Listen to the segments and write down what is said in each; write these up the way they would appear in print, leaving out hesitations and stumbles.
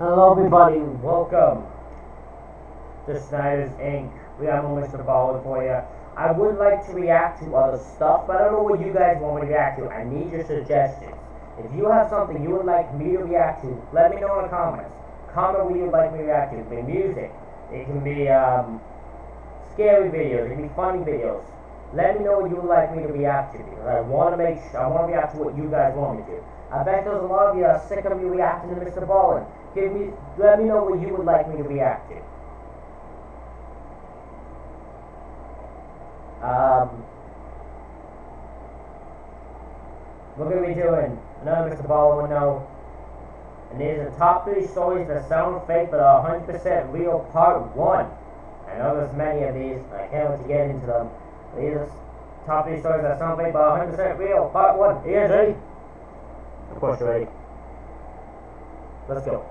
Hello everybody, welcome to Snyder's Inc. We have Mr. Baller for you. I would like to react to other stuff, but I don't know what you guys want me to react to. I need your suggestions. If you have something you would like me to react to, let me know in the comments. Comment what you would like me to react to. It can be music, it can be scary videos, it can be funny videos. Let me know what you would like me to react to, because I want to react to what you guys want me to. I bet there's a lot of you are sick of me reacting to Mr. Ballin. Let me know what you would like me to react to. We're going to be doing another Mr. Ballin would know. And these are top 3 stories that sound fake but are 100% real, part 1. I know there's many of these, I can't wait to get into them. These are top 3 stories that sound fake but are 100% real, part 1. Are you guys ready? Of course you're ready. Let's go.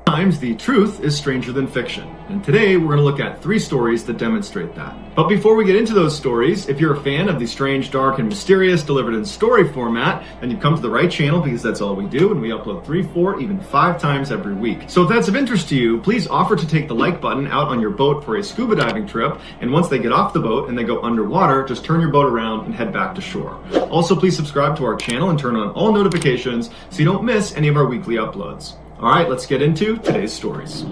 Sometimes the truth is stranger than fiction, and today we're going to look at 3 stories that demonstrate that. But before we get into those stories, if you're a fan of the strange, dark, and mysterious delivered in story format, then you've come to the right channel, because that's all we do, and we upload 3, 4, even 5 times every week. So if that's of interest to you, please offer to take the like button out on your boat for a scuba diving trip, and once they get off the boat and they go underwater, just turn your boat around and head back to shore. Also, please subscribe to our channel and turn on all notifications so you don't miss any of our weekly uploads. All right, let's get into today's stories.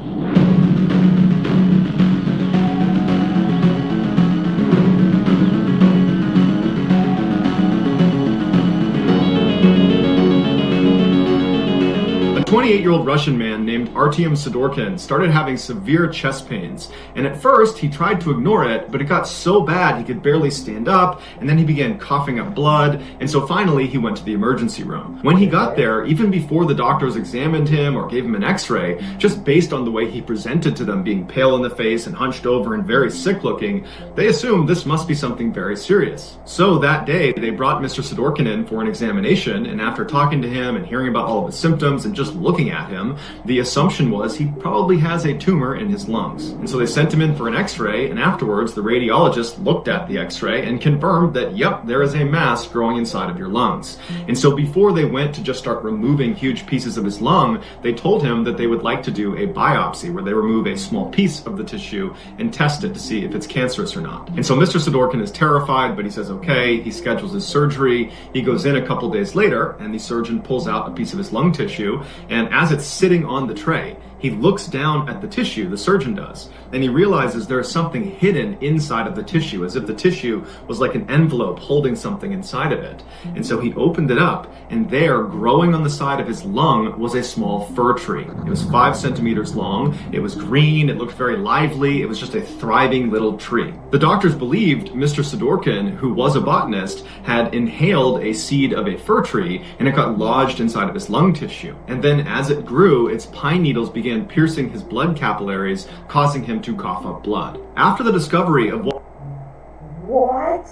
A 28-year-old Russian man named Artyom Sidorkin started having severe chest pains, and at first he tried to ignore it, but it got so bad he could barely stand up, and then he began coughing up blood, and so finally he went to the emergency room. When he got there, even before the doctors examined him or gave him an x-ray, just based on the way he presented to them, being pale in the face and hunched over and very sick looking, they assumed this must be something very serious. So that day, they brought Mr. Sidorkin in for an examination, and after talking to him and hearing about all of his symptoms and just looking at him, the assumption was he probably has a tumor in his lungs. And so they sent him in for an x-ray, and afterwards the radiologist looked at the x-ray and confirmed that, yep, there is a mass growing inside of your lungs. And so before they went to just start removing huge pieces of his lung, they told him that they would like to do a biopsy where they remove a small piece of the tissue and test it to see if it's cancerous or not. And so Mr. Sidorkin is terrified, but he says okay, he schedules his surgery, he goes in a couple days later, and the surgeon pulls out a piece of his lung tissue, and as it's sitting on the tray, he looks down at the tissue, the surgeon does, and he realizes there is something hidden inside of the tissue, as if the tissue was like an envelope holding something inside of it. And so he opened it up, and there, growing on the side of his lung, was a small fir tree. It was 5 centimeters long, it was green, it looked very lively, it was just a thriving little tree. The doctors believed Mr. Sidorkin, who was a botanist, had inhaled a seed of a fir tree, and it got lodged inside of his lung tissue. And then as it grew, its pine needles began piercing his blood capillaries, causing him to cough up blood. After the discovery of What?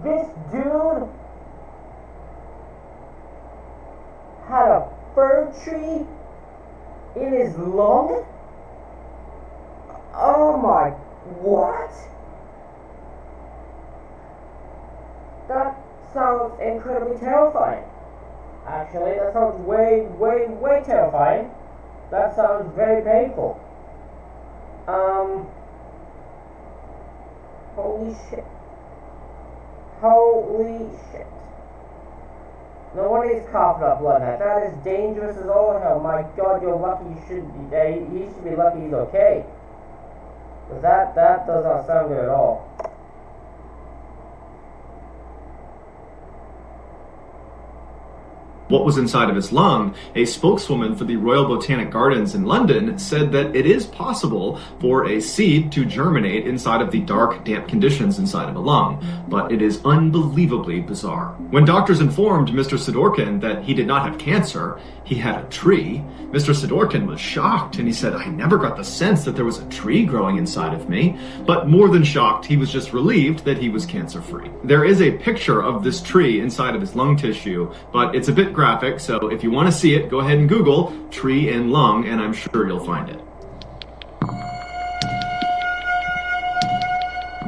This dude had a fir tree in his lung? Oh my, what? That sounds incredibly terrifying. Actually, that sounds way terrifying. That sounds very painful. Holy shit. Holy shit. No wonder he's coughing up blood. That is dangerous as all hell. My God, you're lucky. He should be lucky he's okay. Because that does not sound good at all. what was inside of his lung, a spokeswoman for the Royal Botanic Gardens in London said that it is possible for a seed to germinate inside of the dark, damp conditions inside of a lung, but it is unbelievably bizarre. When doctors informed Mr. Sidorkin that he did not have cancer, he had a tree, Mr. Sidorkin was shocked and he said, "I never got the sense that there was a tree growing inside of me." But more than shocked, he was just relieved that he was cancer-free. There is a picture of this tree inside of his lung tissue, but it's a bit graphic, so if you want to see it, go ahead and Google tree in lung, and I'm sure you'll find it.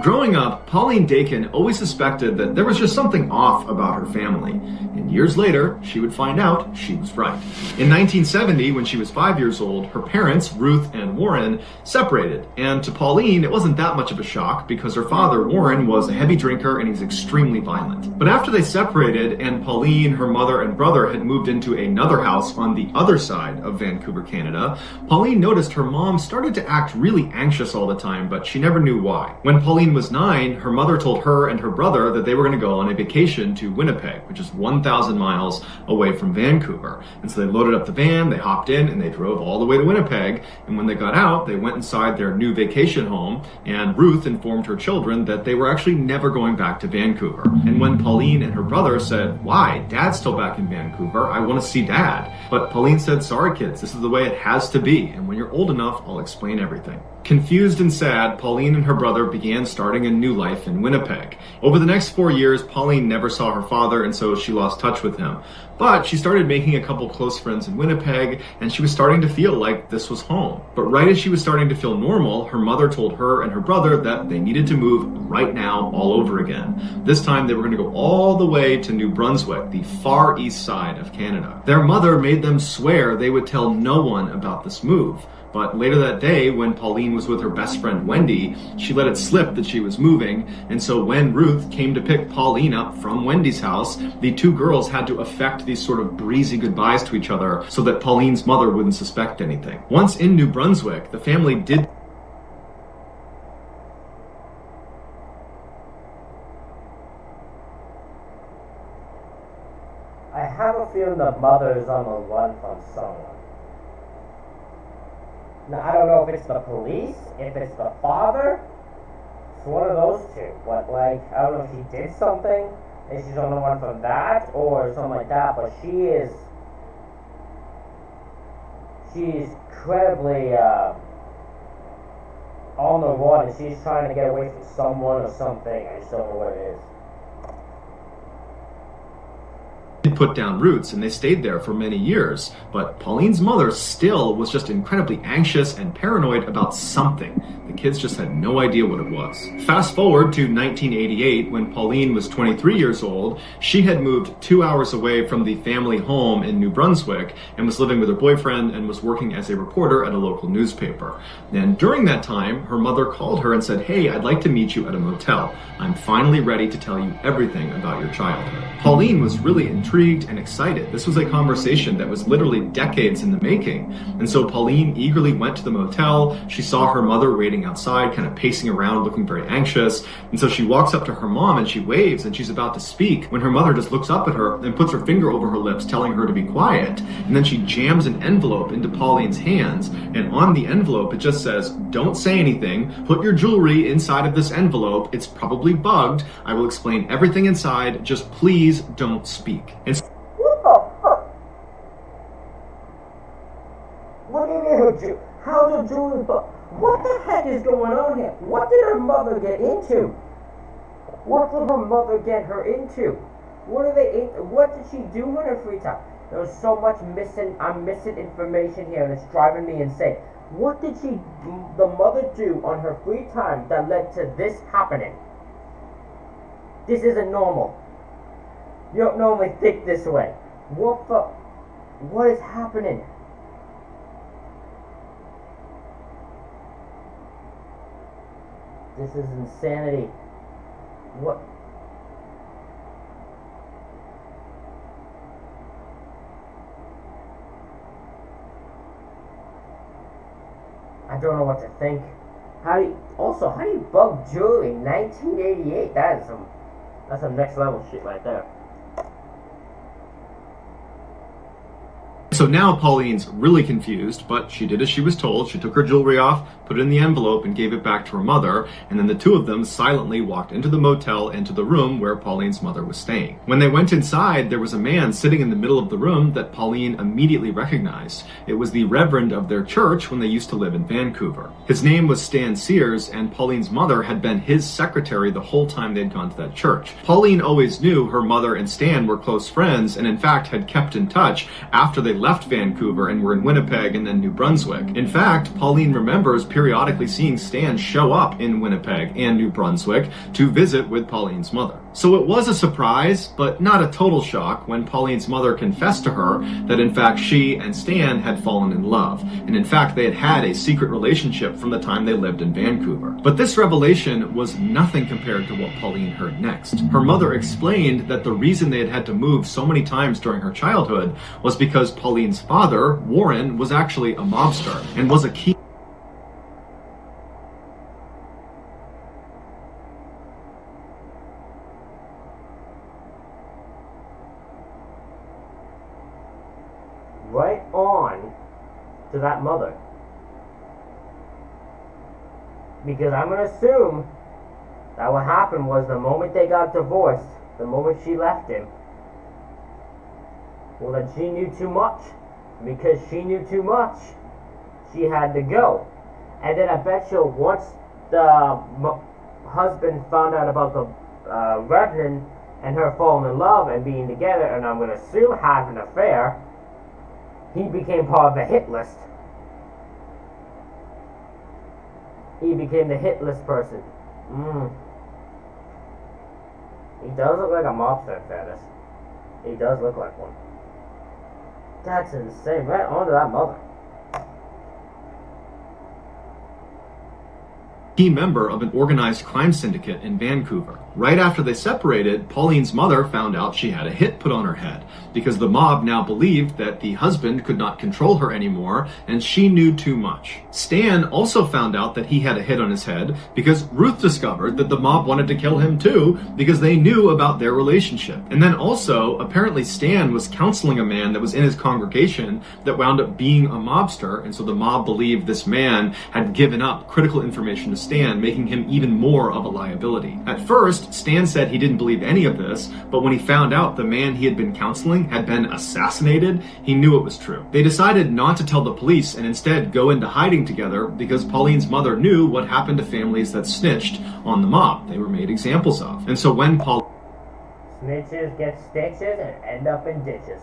Growing up, Pauline Dakin always suspected that there was just something off about her family. And years later, she would find out she was right. In 1970, when she was 5 years old, her parents, Ruth and Warren, separated. And to Pauline, it wasn't that much of a shock because her father, Warren, was a heavy drinker and he's extremely violent. But after they separated and Pauline, her mother, and brother had moved into another house on the other side of Vancouver, Canada, Pauline noticed her mom started to act really anxious all the time, but she never knew why. When Pauline was 9, her mother told her and her brother that they were going to go on a vacation to Winnipeg, which is 1,000 miles away from Vancouver. And so they loaded up the van, they hopped in, and they drove all the way to Winnipeg. And when they got out, they went inside their new vacation home, and Ruth informed her children that they were actually never going back to Vancouver. And when Pauline and her brother said, "Why? Dad's still back in Vancouver. I want to see Dad." But Pauline said, "Sorry kids, this is the way it has to be, and when you're old enough, I'll explain everything." Confused and sad, Pauline and her brother began starting a new life in Winnipeg. Over the next 4 years, Pauline never saw her father, and so she lost touch with him. But she started making a couple close friends in Winnipeg, and she was starting to feel like this was home. But right as she was starting to feel normal, her mother told her and her brother that they needed to move right now all over again. This time they were going to go all the way to New Brunswick, the far east side of Canada. Their mother made them swear they would tell no one about this move. But later that day, when Pauline was with her best friend Wendy, she let it slip that she was moving, and so when Ruth came to pick Pauline up from Wendy's house, the two girls had to effect these sort of breezy goodbyes to each other so that Pauline's mother wouldn't suspect anything. Once in New Brunswick, the family did I have a feeling the mother is on the run from someone. Now, I don't know if it's the police, if it's the father. It's one of those two. But, like, I don't know if she did something and she's on the run from that or something like that. But she's incredibly on the run, and she's trying to get away from someone or something. I just don't know what it is. put down roots, and they stayed there for many years. But Pauline's mother still was just incredibly anxious and paranoid about something. The kids just had no idea what it was. Fast forward to 1988, when Pauline was 23 years old. She had moved 2 hours away from the family home in New Brunswick and was living with her boyfriend and was working as a reporter at a local newspaper. And during that time, her mother called her and said, "Hey, I'd like to meet you at a motel. I'm finally ready to tell you everything about your childhood." Pauline was really intrigued and excited. This was a conversation that was literally decades in the making. And so Pauline eagerly went to the motel. She saw her mother waiting outside, kind of pacing around, looking very anxious. And so she walks up to her mom and she waves, and she's about to speak when her mother just looks up at her and puts her finger over her lips, telling her to be quiet. And then she jams an envelope into Pauline's hands. And on the envelope, it just says, "Don't say anything. Put your jewelry inside of this envelope. It's probably bugged. I will explain everything inside. Just please don't speak." And what the fuck? What do you mean? How's the jewelry bug? What the heck is going on here? What did her mother get into? What did her mother get her into? What did she do in her free time? There was so much I'm missing information here, and it's driving me insane. What did the mother do on her free time that led to this happening? This isn't normal. You don't normally think this way. What is happening? This is insanity. What? I don't know what to think. How do you bug jewelry in 1988? That's some next level shit right there. so now Pauline's really confused, but she did as she was told. She took her jewelry off, put it in the envelope, and gave it back to her mother, and then the two of them silently walked into the motel, into the room where Pauline's mother was staying. When they went inside, there was a man sitting in the middle of the room that Pauline immediately recognized. It was the reverend of their church when they used to live in Vancouver. His name was Stan Sears, and Pauline's mother had been his secretary the whole time they'd gone to that church. Pauline always knew her mother and Stan were close friends, and in fact had kept in touch after they left Vancouver and were in Winnipeg and then New Brunswick. In fact, Pauline remembers periodically seeing Stan show up in Winnipeg and New Brunswick to visit with Pauline's mother. So it was a surprise, but not a total shock, when Pauline's mother confessed to her that in fact she and Stan had fallen in love, and in fact they had had a secret relationship from the time they lived in Vancouver. But this revelation was nothing compared to what Pauline heard next. Her mother explained that the reason they had had to move so many times during her childhood was because Pauline's father, Warren, was actually a mobster and was a key right on to that mother. Because I'm going to assume that what happened was the moment they got divorced, the moment she left him, well, that she knew too much. Because she knew too much, she had to go. And then I bet you once the husband found out about the Reverend and her falling in love and being together, and I'm going to assume having an affair, he became part of the hit list. He became the hit list person. He does look like a mobster, in fairness. He does look like one. That's insane. Right onto that mother. key member of an organized crime syndicate in Vancouver. Right after they separated, Pauline's mother found out she had a hit put on her head because the mob now believed that the husband could not control her anymore and she knew too much. Stan also found out that he had a hit on his head because Ruth discovered that the mob wanted to kill him too because they knew about their relationship. And then also, apparently Stan was counseling a man that was in his congregation that wound up being a mobster, and so the mob believed this man had given up critical information to Stan, making him even more of a liability. At first, Stan said he didn't believe any of this, but when he found out the man he had been counseling had been assassinated, he knew it was true. They decided not to tell the police and instead go into hiding together because Pauline's mother knew what happened to families that snitched on the mob. They were made examples of. And so when snitches get stitches and end up in ditches.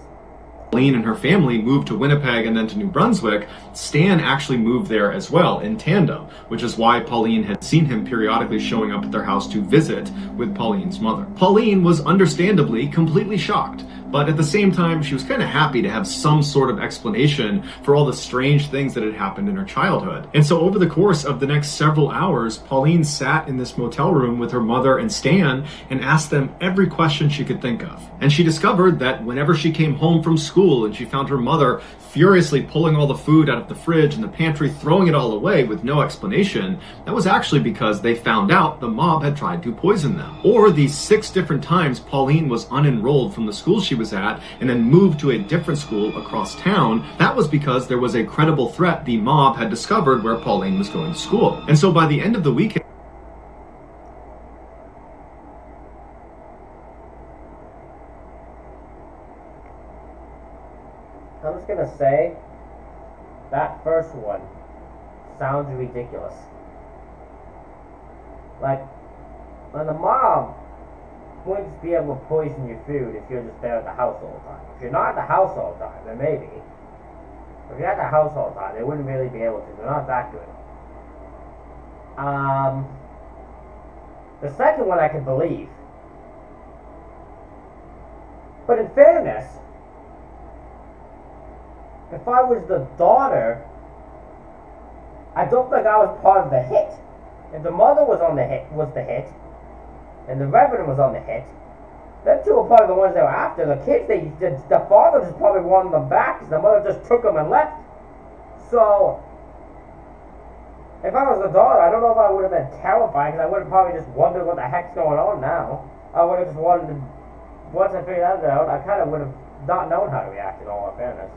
Pauline and her family moved to Winnipeg and then to New Brunswick, Stan actually moved there as well in tandem, which is why Pauline had seen him periodically showing up at their house to visit with Pauline's mother. Pauline was understandably completely shocked, but at the same time, she was kind of happy to have some sort of explanation for all the strange things that had happened in her childhood. And so over the course of the next several hours, Pauline sat in this motel room with her mother and Stan and asked them every question she could think of. And she discovered that whenever she came home from school and she found her mother furiously pulling all the food out of the fridge and the pantry, throwing it all away with no explanation, that was actually because they found out the mob had tried to poison them. Or the 6 different times Pauline was unenrolled from the school she was at and then moved to a different school across town, that was because there was a credible threat the mob had discovered where Pauline was going to school. And so by the end of the weekend, I'm just gonna say, that first one sounds ridiculous. Like, when the mob wouldn't just be able to poison your food if you're just there at the house all the time. If you're not at the house all the time, then maybe. If you're at the house all the time, they wouldn't really be able to. They're not that good. The second one I can believe. But in fairness, if I was the daughter, I don't think I was part of the hit. If the mother was on the hit, and the Reverend was on the hit, them two were probably the ones that were after. The kids, the father just probably wanted them back because the mother just took them and left. So, if I was the daughter, I don't know if I would have been terrified because I would have probably just wondered what the heck's going on now. I would have just wanted to, once I figured that out, I kind of would have not known how to react in all fairness.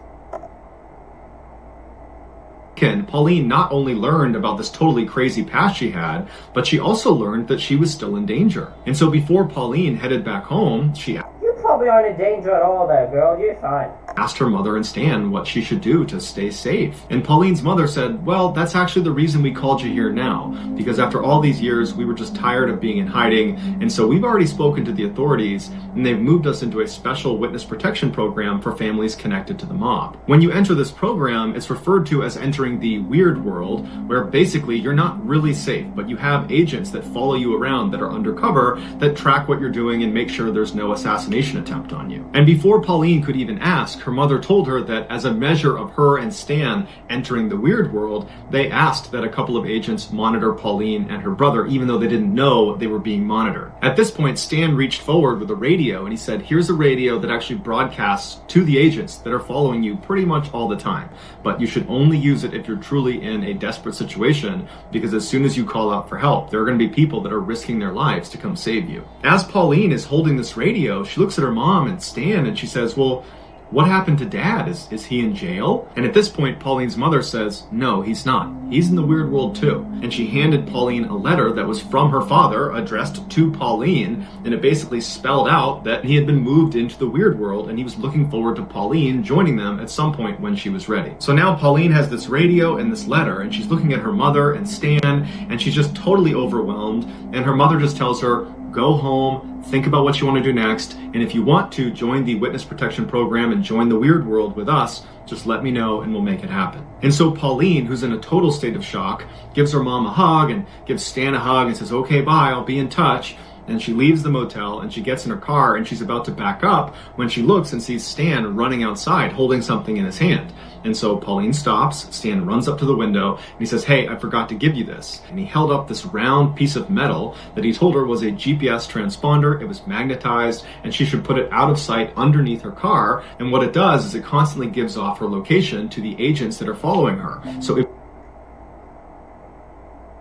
Pauline not only learned about this totally crazy past she had, but she also learned that she was still in danger. And so before Pauline headed back home, she You hope you aren't in danger at all there, girl. You're fine. Asked her mother and Stan what she should do to stay safe. And Pauline's mother said, well, that's actually the reason we called you here now, because after all these years, we were just tired of being in hiding, and so we've already spoken to the authorities, and they've moved us into a special witness protection program for families connected to the mob. When you enter this program, it's referred to as entering the weird world, where basically you're not really safe, but you have agents that follow you around that are undercover, that track what you're doing and make sure there's no assassination attempt on you. And before Pauline could even ask, her mother told her that as a measure of her and Stan entering the weird world, they asked that a couple of agents monitor Pauline and her brother, even though they didn't know they were being monitored. At this point, Stan reached forward with a radio and he said, here's a radio that actually broadcasts to the agents that are following you pretty much all the time. But you should only use it if you're truly in a desperate situation, because as soon as you call out for help, there are going to be people that are risking their lives to come save you. As Pauline is holding this radio, she looks at her mom and Stan and she says, well, what happened to Dad? Is he in jail? And at this point, Pauline's mother says, no, he's not. He's in the weird world too. And she handed Pauline a letter that was from her father addressed to Pauline, and it basically spelled out that he had been moved into the weird world and he was looking forward to Pauline joining them at some point when she was ready. So now Pauline has this radio and this letter, and she's looking at her mother and Stan, and she's just totally overwhelmed, and her mother just tells her, go home, think about what you want to do next, and if you want to join the witness protection program and join the weird world with us, just let me know and we'll make it happen. And so Pauline, who's in a total state of shock, gives her mom a hug and gives Stan a hug and says, okay, bye, I'll be in touch. And she leaves the motel and she gets in her car and she's about to back up when she looks and sees Stan running outside holding something in his hand. And so Pauline stops, Stan runs up to the window and he says, hey, I forgot to give you this. And he held up this round piece of metal that he told her was a GPS transponder. It was magnetized and she should put it out of sight underneath her car. And what it does is it constantly gives off her location to the agents that are following her. So it...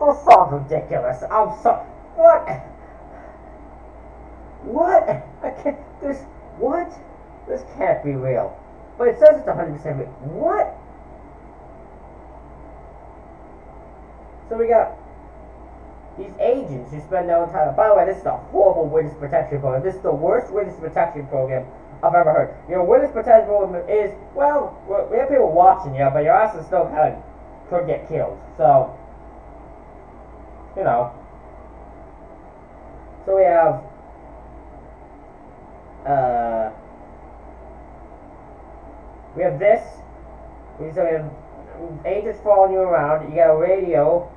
This sounds ridiculous. I'm so... What? What? I can't... What? This can't be real. But it says it's 100% real. What? So we got these agents who spend their own time... By the way, this is a horrible witness protection program. This is the worst witness protection program I've ever heard. Your witness protection program is... Well, we have people watching you, but your ass is still kind of could get killed. So... You know. So we have... we have this. We have agents following you around. You got a radio,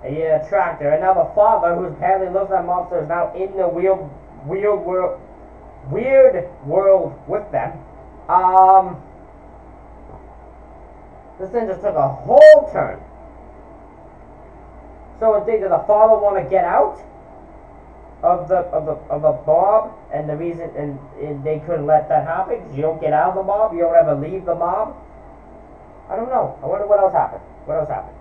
and you got a tractor, and now the father, who apparently lives that monster, is now in the weird world with them. This thing just took a whole turn. So I think that the father want to get out of the mob, and the reason and they couldn't let that happen because you don't get out of the mob, you don't ever leave the mob. I don't know. I wonder what else happened. What else happened?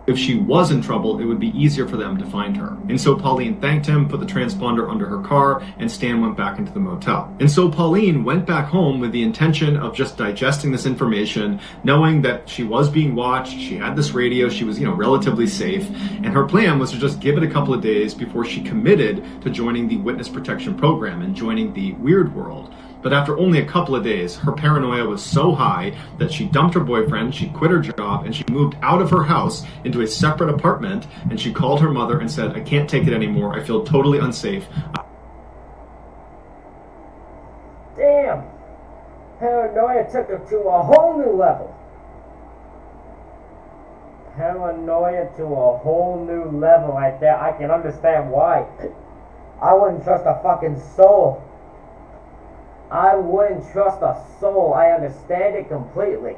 If she was in trouble, it would be easier for them to find her. And so Pauline thanked him, put the transponder under her car, and Stan went back into the motel. And so Pauline went back home with the intention of just digesting this information, knowing that she was being watched, she had this radio, she was, relatively safe, and her plan was to just give it a couple of days before she committed to joining the witness protection program and joining the weird world. But after only a couple of days, her paranoia was so high that she dumped her boyfriend, she quit her job, and she moved out of her house into a separate apartment, and she called her mother and said, I can't take it anymore, I feel totally unsafe. Damn! Paranoia took her to a whole new level. Paranoia to a whole new level right there. I can understand why. I wouldn't trust a fucking soul. I wouldn't trust a soul. I understand it completely.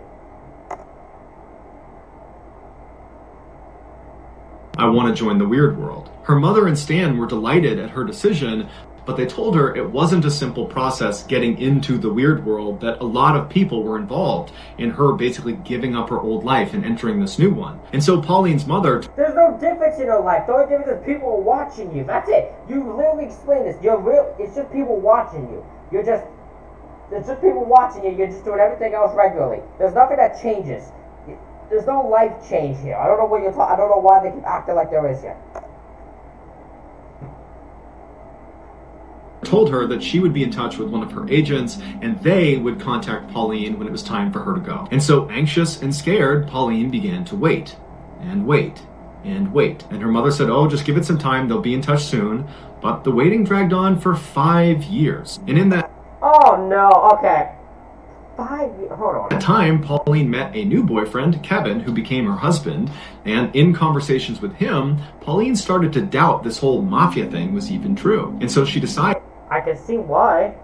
I want to join the weird world. Her mother and Stan were delighted at her decision, but they told her it wasn't a simple process getting into the weird world, that a lot of people were involved in her basically giving up her old life and entering this new one. And so Pauline's mother... There's no difference in her life. The only difference is people are watching you. That's it. You literally explained this. It's just people watching you. It's just people watching you. You're just doing everything else regularly. There's nothing that changes. There's no life change here. I don't know what you're talking. I don't know why they keep acting like there is here. told her that she would be in touch with one of her agents and they would contact Pauline when it was time for her to go. And so, anxious and scared, Pauline began to wait and wait and wait. And her mother said, oh, just give it some time, they'll be in touch soon. But the waiting dragged on for 5 years. And in that Oh no, okay. 5 years, hold on. At the time, Pauline met a new boyfriend, Kevin, who became her husband, and in conversations with him, Pauline started to doubt this whole mafia thing was even true. And so she decided, I can see why.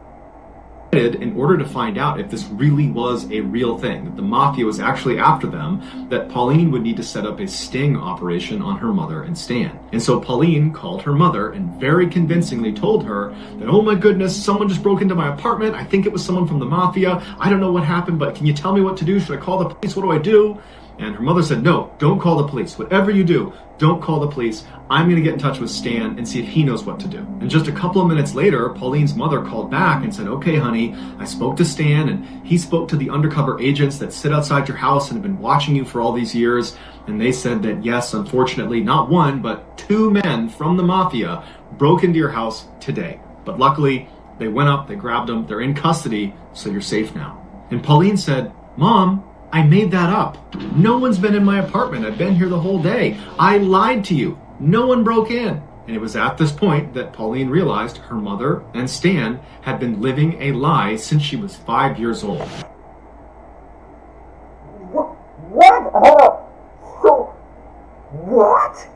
in order to find out if this really was a real thing, that the mafia was actually after them, that Pauline would need to set up a sting operation on her mother and Stan. And so Pauline called her mother and very convincingly told her that, oh my goodness, someone just broke into my apartment. I think it was someone from the mafia. I don't know what happened, but can you tell me what to do? Should I call the police? What do I do? And her mother said, no, don't call the police. Whatever you do, don't call the police. I'm going to get in touch with Stan and see if he knows what to do. And just a couple of minutes later, Pauline's mother called back and said, okay, honey, I spoke to Stan and he spoke to the undercover agents that sit outside your house and have been watching you for all these years. And they said that, yes, unfortunately, not one, but 2 men from the mafia broke into your house today. But luckily, they went up, they grabbed them, they're in custody, so you're safe now. And Pauline said, Mom, I made that up. No one's been in my apartment. I've been here the whole day. I lied to you. No one broke in. And it was at this point that Pauline realized her mother and Stan had been living a lie since she was 5 years old. What? Hold up. So, what?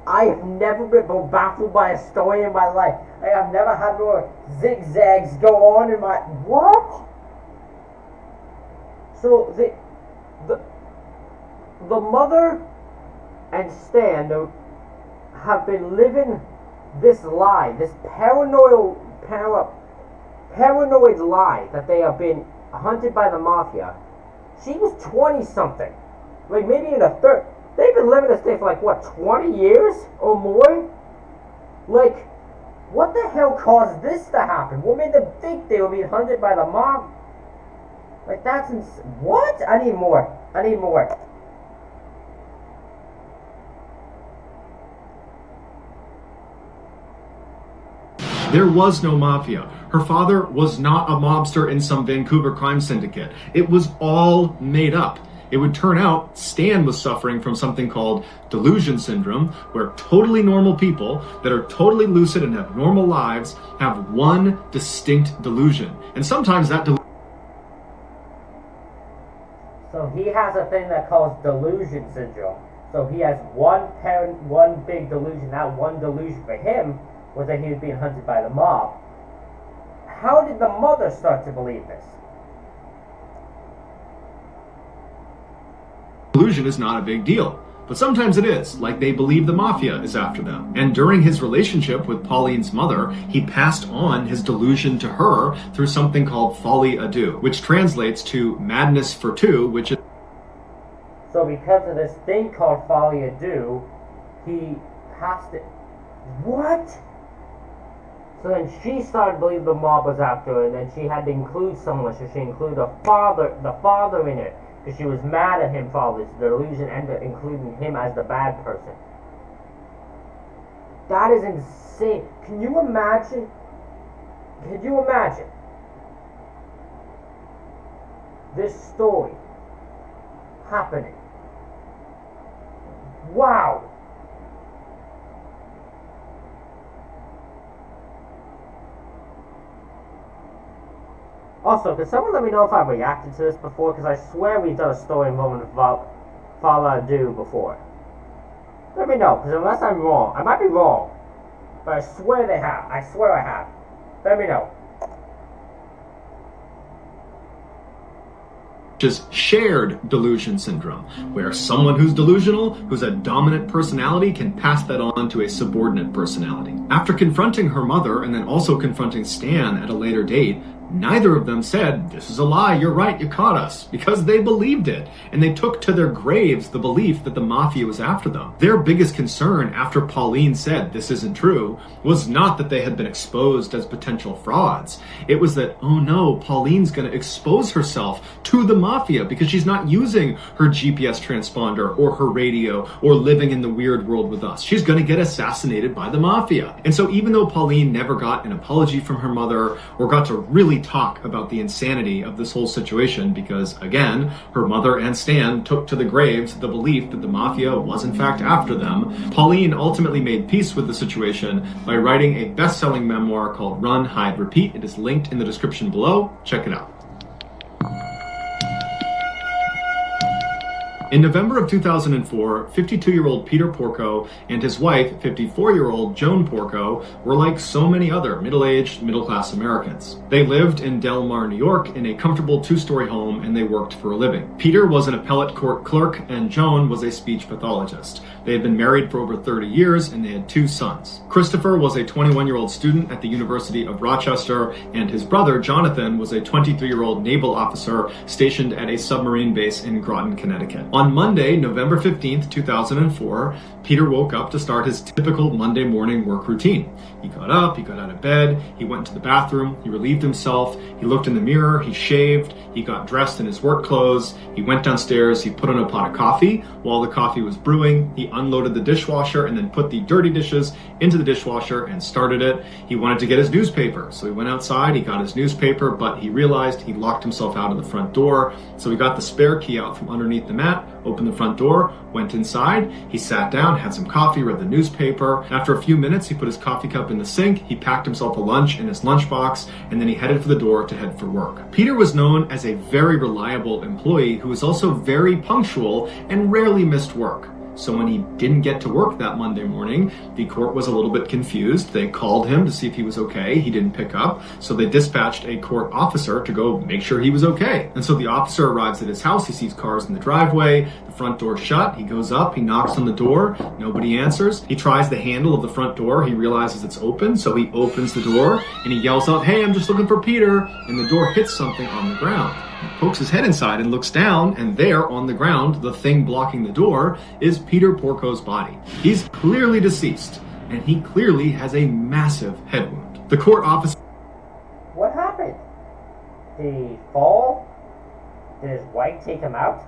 I have never been more baffled by a story in my life. I have never had more zigzags go on in my... What? So, the mother and Stan have been living this lie, this paranoid lie that they have been hunted by the mafia. She was 20-something. Like, maybe in her third... They've been living this day for like, what, 20 years or more? Like, what the hell caused this to happen? What made them think they were being hunted by the mob? Like, that's what? I need more. I need more. There was no mafia. Her father was not a mobster in some Vancouver crime syndicate. It was all made up. It would turn out Stan was suffering from something called delusion syndrome, where totally normal people that are totally lucid and have normal lives have one distinct delusion. And sometimes that delusion... So he has a thing that calls delusion syndrome. So he has one big delusion. That one delusion for him was that he was being hunted by the mob. How did the mother start to believe this? Delusion is not a big deal, but sometimes it is, like they believe the mafia is after them. And during his relationship with Pauline's mother, he passed on his delusion to her through something called folie à deux, which translates to madness for two, which is... So because of this thing called folie à deux, he passed it... What? So then she started to believe the mob was after her, and then she had to include someone, so she included the father in it. Because she was mad at him for all this delusion and including him as the bad person. That is insane. Can you imagine? Can you imagine this story happening? Wow. Also, can someone let me know if I've reacted to this before? Because I swear we've done a story involving folie à deux before. Let me know, because unless I'm wrong, I might be wrong, but I swear they have. I swear I have. Let me know. Which is shared delusion syndrome, where someone who's delusional, who's a dominant personality, can pass that on to a subordinate personality. After confronting her mother and then also confronting Stan at a later date, neither of them said, "This is a lie, you're right, you caught us," because they believed it, and they took to their graves the belief that the mafia was after them. Their biggest concern after Pauline said this isn't true was not that they had been exposed as potential frauds. It was that, oh no, Pauline's going to expose herself to the mafia because she's not using her GPS transponder or her radio or living in the weird world with us. She's going to get assassinated by the mafia. And so even though Pauline never got an apology from her mother or got to really talk about the insanity of this whole situation, because again, her mother and Stan took to the graves the belief that the mafia was in fact after them, Pauline ultimately made peace with the situation by writing a best-selling memoir called Run, Hide, Repeat. It is linked in the description below. Check it out. In November of 2004, 52-year-old Peter Porco and his wife, 54-year-old Joan Porco, were like so many other middle-aged, middle-class Americans. They lived in Del Mar, New York, in a comfortable two-story home, and they worked for a living. Peter was an appellate court clerk, and Joan was a speech pathologist. They had been married for over 30 years, and they had 2 sons. Christopher was a 21-year-old student at the University of Rochester, and his brother, Jonathan, was a 23-year-old naval officer stationed at a submarine base in Groton, Connecticut. On Monday, November 15th, 2004, Peter woke up to start his typical Monday morning work routine. He got up, he got out of bed, he went to the bathroom, he relieved himself, he looked in the mirror, he shaved, he got dressed in his work clothes, he went downstairs, he put on a pot of coffee. While the coffee was brewing, he unloaded the dishwasher and then put the dirty dishes into the dishwasher and started it. He wanted to get his newspaper, so he went outside, he got his newspaper, but he realized he locked himself out of the front door, so he got the spare key out from underneath the mat, opened the front door, went inside, he sat down, had some coffee, read the newspaper. After a few minutes, he put his coffee cup in the sink, he packed himself a lunch in his lunchbox, and then he headed for the door to head for work. Peter was known as a very reliable employee who was also very punctual and rarely missed work. So when he didn't get to work that Monday morning, the court was a little bit confused. They called him to see if he was okay. He didn't pick up. So they dispatched a court officer to go make sure he was okay. And so the officer arrives at his house. He sees cars in the driveway. The front door shut. He goes up. He knocks on the door. Nobody answers. He tries the handle of the front door. He realizes it's open. So he opens the door and he yells out, "Hey, I'm just looking for Peter." And the door hits something on the ground. He pokes his head inside and looks down, and there on the ground, the thing blocking the door, is Peter Porco's body. He's clearly deceased, and he clearly has a massive head wound. The court officer... What happened? Did he fall? Did his wife take him out?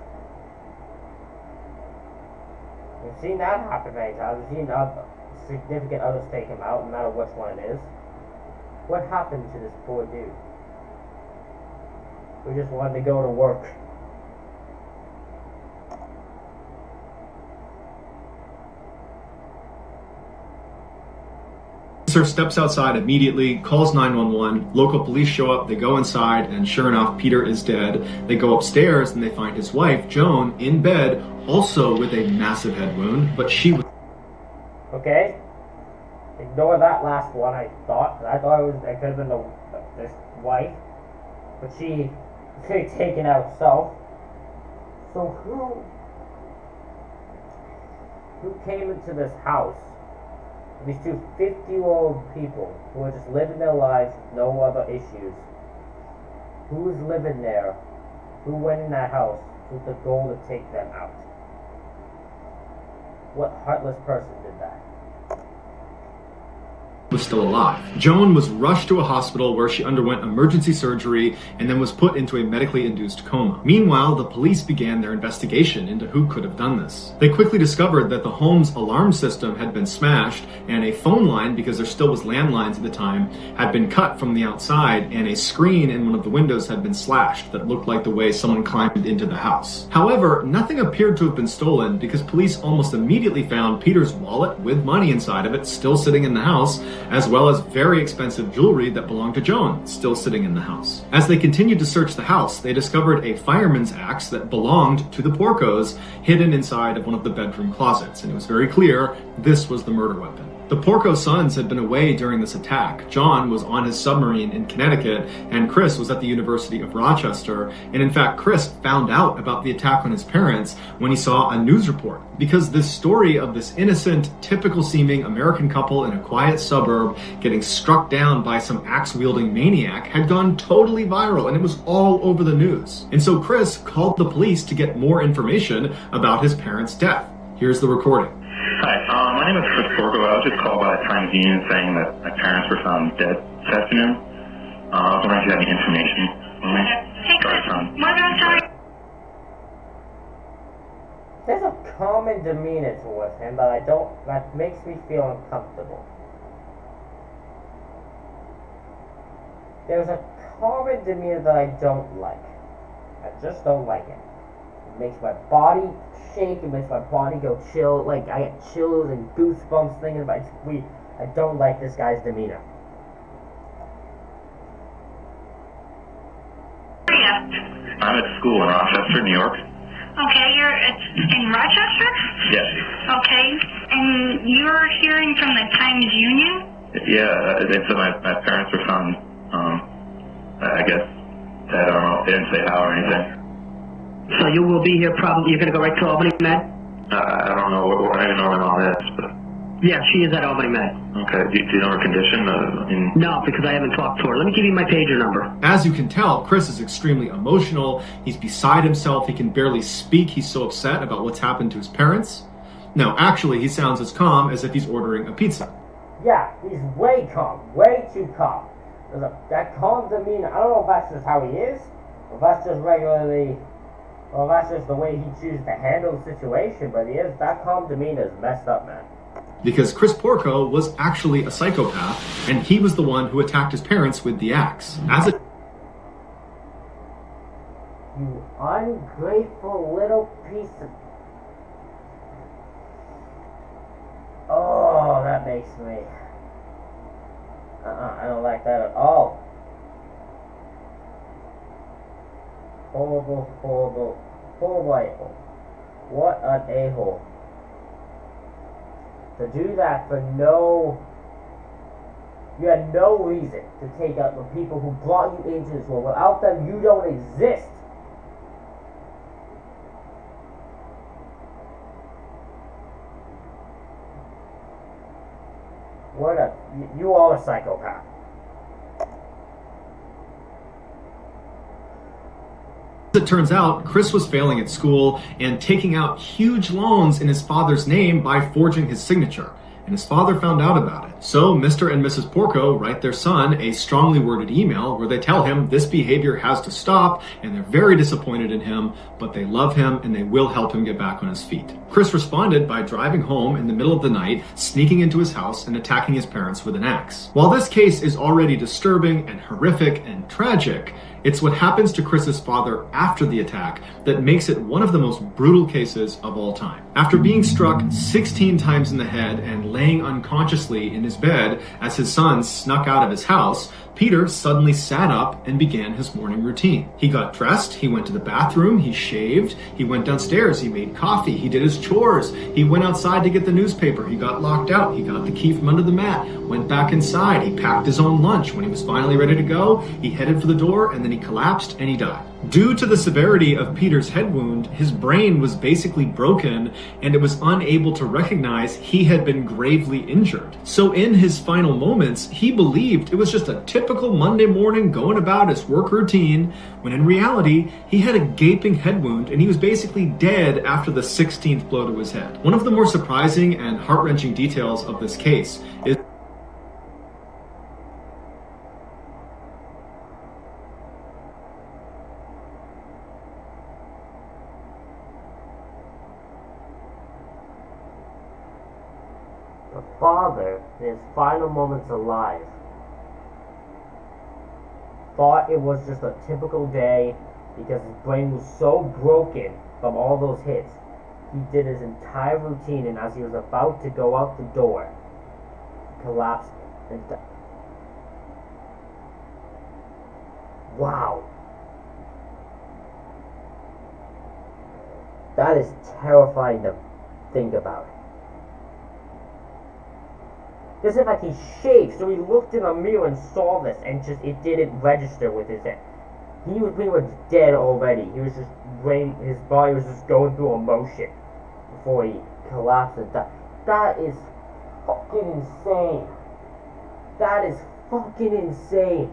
We've seen that happen many times. We've seen significant others take him out, no matter which one it is. What happened to this poor dude? We just wanted to go to work. Officer steps outside immediately, calls 911, local police show up, they go inside, and sure enough, Peter is dead. They go upstairs and they find his wife, Joan, in bed, also with a massive head wound, but she was... Okay, ignore that last one. I thought it could have been this wife, but she taken out herself. So who came into this house? These two 50-year-old people who are just living their lives with no other issues. Who's living there? Who went in that house with the goal to take them out? What heartless person did that? Was still alive. Joan was rushed to a hospital where she underwent emergency surgery and then was put into a medically induced coma. Meanwhile, the police began their investigation into who could have done this. They quickly discovered that the home's alarm system had been smashed and a phone line, because there still was landlines at the time, had been cut from the outside, and a screen in one of the windows had been slashed that looked like the way someone climbed into the house. However, nothing appeared to have been stolen because police almost immediately found Peter's wallet with money inside of it still sitting in the house, as well as very expensive jewelry that belonged to Joan, still sitting in the house. As they continued to search the house, they discovered a fireman's axe that belonged to the Porcos hidden inside of one of the bedroom closets, and it was very clear this was the murder weapon. The Porco sons had been away during this attack. John was on his submarine in Connecticut, and Chris was at the University of Rochester. And in fact, Chris found out about the attack on his parents when he saw a news report. Because this story of this innocent, typical-seeming American couple in a quiet suburb getting struck down by some axe-wielding maniac had gone totally viral, and it was all over the news. And so Chris called the police to get more information about his parents' death. Here's the recording. Hi, my name is Chris Porco. I was just called by the Times Union saying that my parents were found dead this afternoon. I was wondering if you had any information for me. Hey, Chris, what about sorry? There's a common demeanor towards him that makes me feel uncomfortable. There's a common demeanor that I don't like. I just don't like it. It makes my body shake, it makes my body go chill, like I get chills and goosebumps thinking about it. I don't like this guy's demeanor. I'm at school in Rochester, New York. Okay, you're in Rochester? Yes. Okay, and you're hearing from the Times Union? Yeah, they said my parents were found, I guess, I don't know, they didn't say how or anything. So you will be here probably, you're going to go right to Albany Med? I don't know, I don't even know when all this, but... Yeah, she is at Albany Med. Okay, do you know her condition? No, because I haven't talked to her. Let me give you my pager number. As you can tell, Chris is extremely emotional. He's beside himself. He can barely speak. He's so upset about what's happened to his parents. No, actually, he sounds as calm as if he's ordering a pizza. Yeah, he's way calm, way too calm. That calm demeanor, I don't know if that's just how he is, or if that's just regularly, or if that's just the way he chooses to handle the situation, but that calm demeanor is messed up, man. Because Chris Porco was actually a psychopath, and he was the one who attacked his parents with the axe. You ungrateful little piece of... Oh, that makes me... I don't like that at all. Horrible, horrible, horrible a-hole. What an a-hole. To do that for no... You had no reason to take out the people who brought you into this world. Without them, you don't exist. You are a psychopath. As it turns out, Chris was failing at school and taking out huge loans in his father's name by forging his signature. And his father found out about it. So Mr. and Mrs. Porco write their son a strongly worded email where they tell him this behavior has to stop, and they're very disappointed in him, but they love him and they will help him get back on his feet. Chris responded by driving home in the middle of the night, sneaking into his house and attacking his parents with an axe. While this case is already disturbing and horrific and tragic, it's what happens to Chris's father after the attack that makes it one of the most brutal cases of all time. After being struck 16 times in the head and laying unconsciously in his bed as his son snuck out of his house, Peter suddenly sat up and began his morning routine. He got dressed, he went to the bathroom, he shaved, he went downstairs, he made coffee, he did his chores, he went outside to get the newspaper, he got locked out, he got the key from under the mat, went back inside, he packed his own lunch. When he was finally ready to go, he headed for the door and then he collapsed and he died. Due to the severity of Peter's head wound, his brain was basically broken and it was unable to recognize he had been gravely injured. So in his final moments, he believed it was just a typical Monday morning going about his work routine, when in reality, he had a gaping head wound and he was basically dead after the 16th blow to his head. One of the more surprising and heart-wrenching details of this case is the father, in his final moments alive, thought it was just a typical day because his brain was so broken from all those hits. He did his entire routine, and as he was about to go out the door, he collapsed and died. Wow. That is terrifying to think about. This is like he shaved, so he looked in the mirror and saw this, and just it didn't register with his head. He was pretty much dead already. He was just his body was just going through emotion before he collapsed and died. That is fucking insane. That is fucking insane.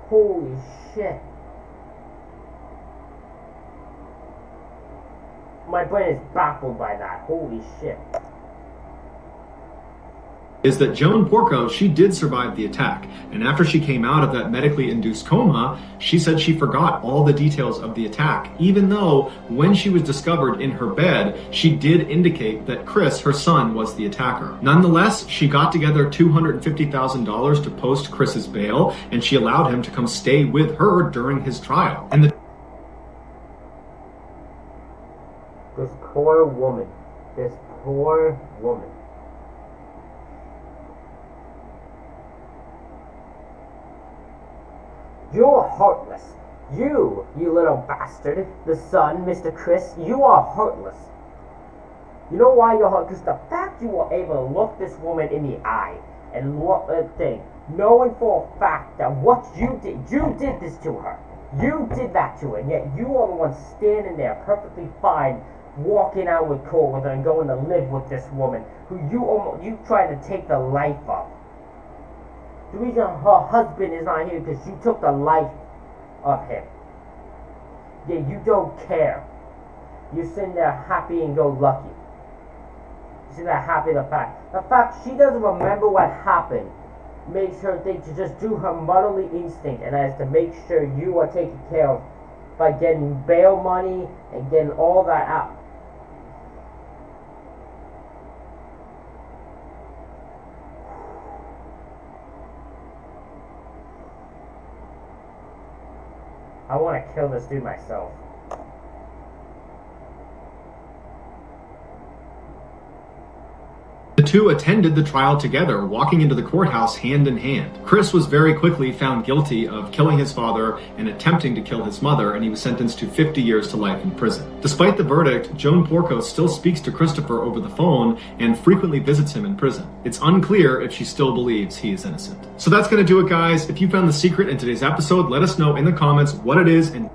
Holy shit. My brain is baffled by that. Holy shit. Is that Joan Porco, she did survive the attack, and after she came out of that medically induced coma, she said she forgot all the details of the attack, even though when she was discovered in her bed, she did indicate that Chris, her son, was the attacker. Nonetheless, she got together $250,000 to post Chris's bail, and she allowed him to come stay with her during his trial. And this poor woman. This poor woman. You're heartless. You little bastard. The son, Mr. Chris, you are heartless. You know why you're heartless? Because the fact you were able to look this woman in the eye and look at thing, knowing for a fact that what you did this to her. You did that to her, and yet you are the one standing there perfectly fine, walking out with court with her and going to live with this woman who you tried to take the life of. The reason her husband is not here because you took the life of him. Yeah, you don't care. You're sitting there happy and go lucky. You're sitting there happy the fact she doesn't remember what happened makes her think to just do her motherly instinct, and that is to make sure you are taken care of by getting bail money and getting all that out. I want to kill this dude myself. the two attended the trial together, walking into the courthouse hand in hand. Chris was very quickly found guilty of killing his father and attempting to kill his mother, and he was sentenced to 50 years to life in prison. Despite the verdict, Joan Porco still speaks to Christopher over the phone and frequently visits him in prison. It's unclear if she still believes he is innocent. So that's going to do it, guys. If you found the secret in today's episode, let us know in the comments what it is. And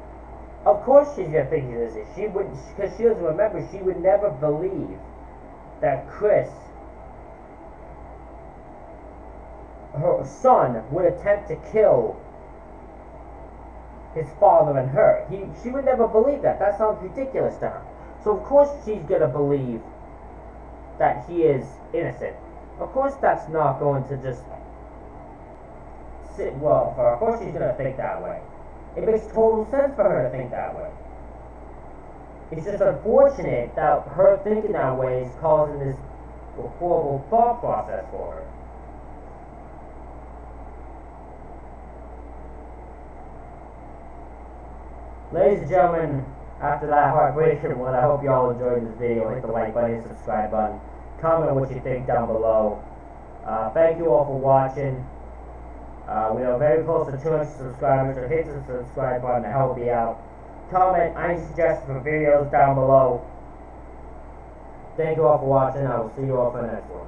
of course she's gonna think he's innocent. She would, because she doesn't remember. She would never believe that Chris, her son, would attempt to kill his father and her. She would never believe that. That sounds ridiculous to her. So of course she's gonna believe that he is innocent. Of course that's not going to just sit well for her. Of course she's gonna think that way. It makes total sense for her to think that way. It's just unfortunate that her thinking that way is causing this horrible thought process for her. Ladies and gentlemen, after that heartbreaking one, I hope you all enjoyed this video. Hit the like button, subscribe button, comment what you think down below. Thank you all for watching. We are very close to 200 subscribers, so hit the subscribe button to help me out. Comment any suggestions for videos down below. Thank you all for watching. I will see you all for the next one.